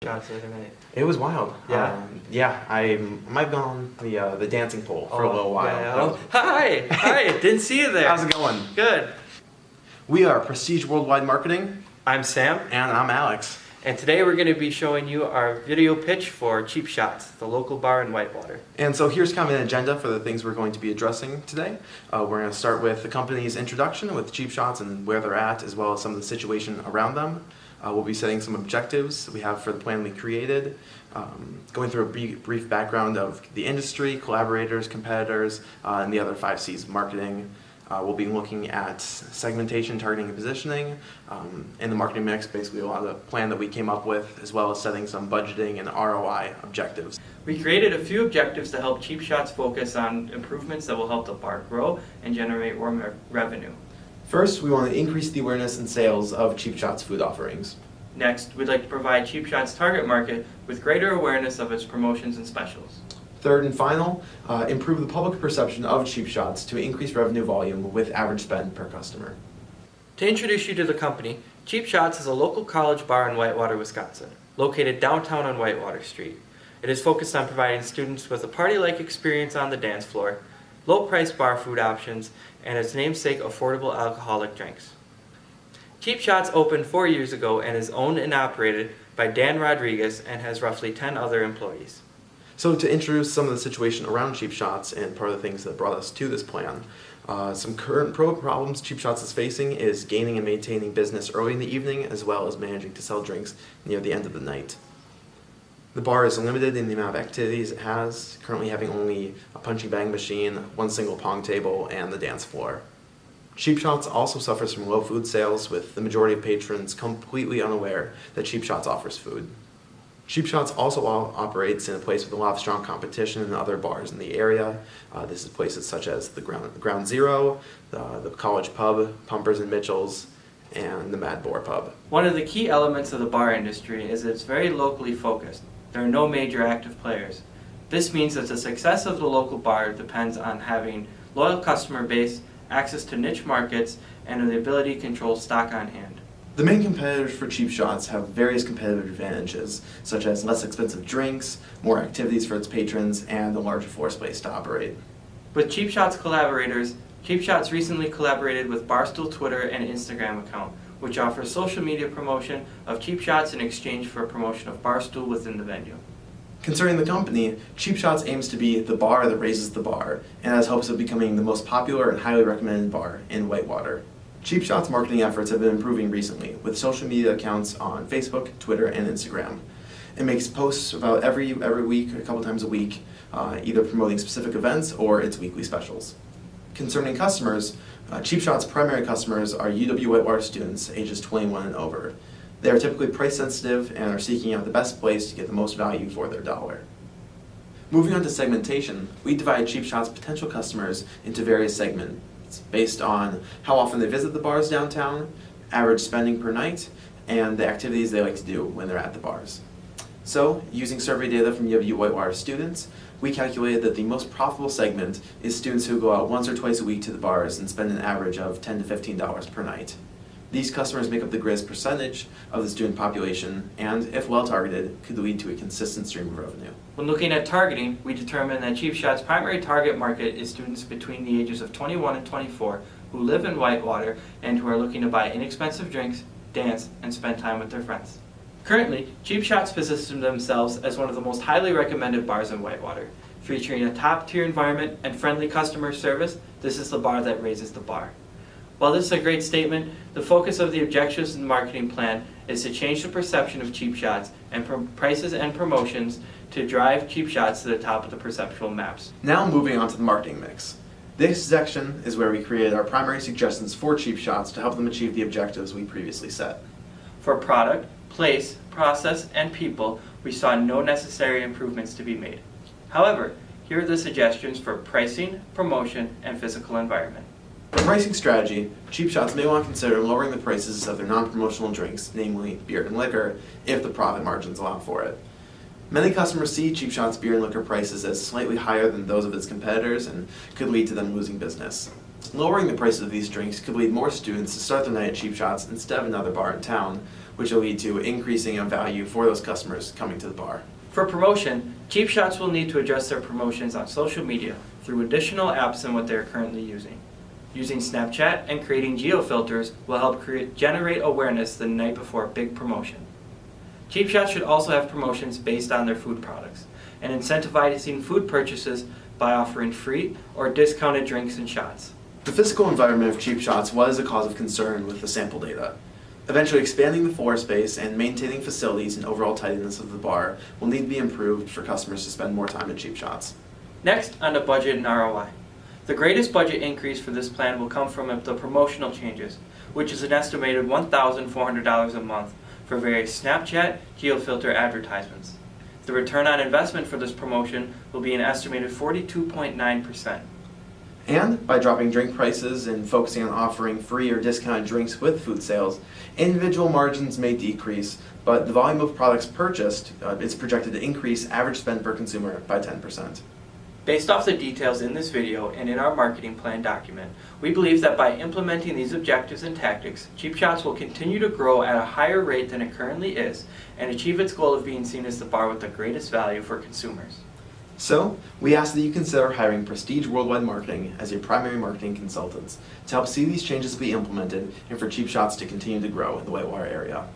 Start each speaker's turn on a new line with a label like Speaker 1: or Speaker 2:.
Speaker 1: Shots the other night.
Speaker 2: It was wild.
Speaker 1: Yeah.
Speaker 2: I might have gone the dancing pole for a little while.
Speaker 1: Yeah. Hi, didn't see you there.
Speaker 2: How's it going?
Speaker 1: Good.
Speaker 2: We are Prestige Worldwide Marketing,
Speaker 1: I'm Sam,
Speaker 2: and I'm Alex.
Speaker 1: and today we're going to be showing you our video pitch for CheapShotz, the local bar in Whitewater.
Speaker 2: And so here's kind of an agenda for the things we're going to be addressing today. We're going to start with the company's introduction with CheapShotz and where they're at, as well as some of the situation around them. We'll be setting some objectives we have for the plan we created, going through a brief background of the industry, collaborators, competitors, and the other 5 C's marketing. We'll be looking at segmentation, targeting, and positioning, and the marketing mix, basically a lot of the plan that we came up with, as well as setting some budgeting and ROI objectives.
Speaker 1: We created a few objectives to help CheapShotz focus on improvements that will help the bar grow and generate more revenue.
Speaker 2: First, we want to increase the awareness and sales of CheapShotz food offerings.
Speaker 1: Next, we'd like to provide CheapShotz target market with greater awareness of its promotions and specials.
Speaker 2: Third and final, improve the public perception of CheapShotz to increase revenue volume with average spend per customer.
Speaker 1: To introduce you to the company, CheapShotz is a local college bar in Whitewater, Wisconsin, located downtown on Whitewater Street. It is focused on providing students with a party-like experience on the dance floor, low-priced bar food options, and its namesake affordable alcoholic drinks. CheapShotz opened 4 years ago and is owned and operated by Dan Rodriguez and has roughly 10 other employees.
Speaker 2: So to introduce some of the situation around CheapShotz and part of the things that brought us to this plan, some current problems CheapShotz is facing is gaining and maintaining business early in the evening, as well as managing to sell drinks near the end of the night. The bar is limited in the amount of activities it has, currently having only a punching bag machine, one single pong table, and the dance floor. CheapShotz also suffers from low food sales, with the majority of patrons completely unaware that CheapShotz offers food. CheapShotz also operates in a place with a lot of strong competition in other bars in the area. This is places such as the Ground Zero, the College Pub, Pumpers and Mitchell's, and the Mad Boar Pub.
Speaker 1: One of the key elements of the bar industry is that it's very locally focused. There are no major active players. This means that the success of the local bar depends on having loyal customer base, access to niche markets, and the ability to control stock on hand.
Speaker 2: The main competitors for CheapShotz have various competitive advantages, such as less expensive drinks, more activities for its patrons, and a larger floor space to operate.
Speaker 1: With CheapShotz collaborators, CheapShotz recently collaborated with Barstool Twitter and Instagram account, which offers social media promotion of CheapShotz in exchange for a promotion of Barstool within the venue.
Speaker 2: Concerning the company, CheapShotz aims to be the bar that raises the bar, and has hopes of becoming the most popular and highly recommended bar in Whitewater. CheapShotz marketing efforts have been improving recently, with social media accounts on Facebook, Twitter, and Instagram. It makes posts about every week, a couple times a week, either promoting specific events or its weekly specials. Concerning customers, CheapShotz primary customers are UW Whitewater students ages 21 and over. They are typically price sensitive and are seeking out the best place to get the most value for their dollar. Moving on to segmentation, we divide CheapShotz potential customers into various segments based on how often they visit the bars downtown, average spending per night, and the activities they like to do when they're at the bars. So, using survey data from UW Whitewater students, we calculated that the most profitable segment is students who go out once or twice a week to the bars and spend an average of $10 to $15 per night. These customers make up the greatest percentage of the student population and, if well targeted, could lead to a consistent stream of revenue.
Speaker 1: When looking at targeting, we determined that CheapShot's primary target market is students between the ages of 21 and 24 who live in Whitewater and who are looking to buy inexpensive drinks, dance, and spend time with their friends. Currently, CheapShotz positions themselves as one of the most highly recommended bars in Whitewater. Featuring a top-tier environment and friendly customer service, this is the bar that raises the bar. While this is a great statement, the focus of the objectives and marketing plan is to change the perception of CheapShotz and prices and promotions to drive CheapShotz to the top of the perceptual maps.
Speaker 2: Now moving on to the marketing mix. This section is where we created our primary suggestions for CheapShotz to help them achieve the objectives we previously set.
Speaker 1: For product, place, process, and people, we saw no necessary improvements to be made. However, here are the suggestions for pricing, promotion, and physical environment.
Speaker 2: For pricing strategy, CheapShotz may want to consider lowering the prices of their non-promotional drinks, namely beer and liquor, if the profit margins allow for it. Many customers see CheapShotz beer and liquor prices as slightly higher than those of its competitors and could lead to them losing business. Lowering the prices of these drinks could lead more students to start their night at CheapShotz instead of another bar in town, which will lead to increasing of value for those customers coming to the bar.
Speaker 1: For promotion, CheapShotz will need to adjust their promotions on social media through additional apps than what they are currently using. Using Snapchat and creating geofilters will help generate awareness the night before a big promotion. CheapShotz should also have promotions based on their food products and incentivizing food purchases by offering free or discounted drinks and shots.
Speaker 2: The physical environment of CheapShotz was a cause of concern with the sample data. Eventually, expanding the floor space and maintaining facilities and overall tidiness of the bar will need to be improved for customers to spend more time at CheapShotz.
Speaker 1: Next, on to budget and ROI. The greatest budget increase for this plan will come from the promotional changes, which is an estimated $1,400 a month for various Snapchat geofilter advertisements. The return on investment for this promotion will be an estimated 42.9%.
Speaker 2: And by dropping drink prices and focusing on offering free or discounted drinks with food sales, individual margins may decrease, but the volume of products purchased is projected to increase average spend per consumer by 10%.
Speaker 1: Based off the details in this video and in our marketing plan document, we believe that by implementing these objectives and tactics, CheapShotz will continue to grow at a higher rate than it currently is and achieve its goal of being seen as the bar with the greatest value for consumers.
Speaker 2: So, we ask that you consider hiring Prestige Worldwide Marketing as your primary marketing consultants to help see these changes be implemented and for CheapShotz to continue to grow in the Whitewater area.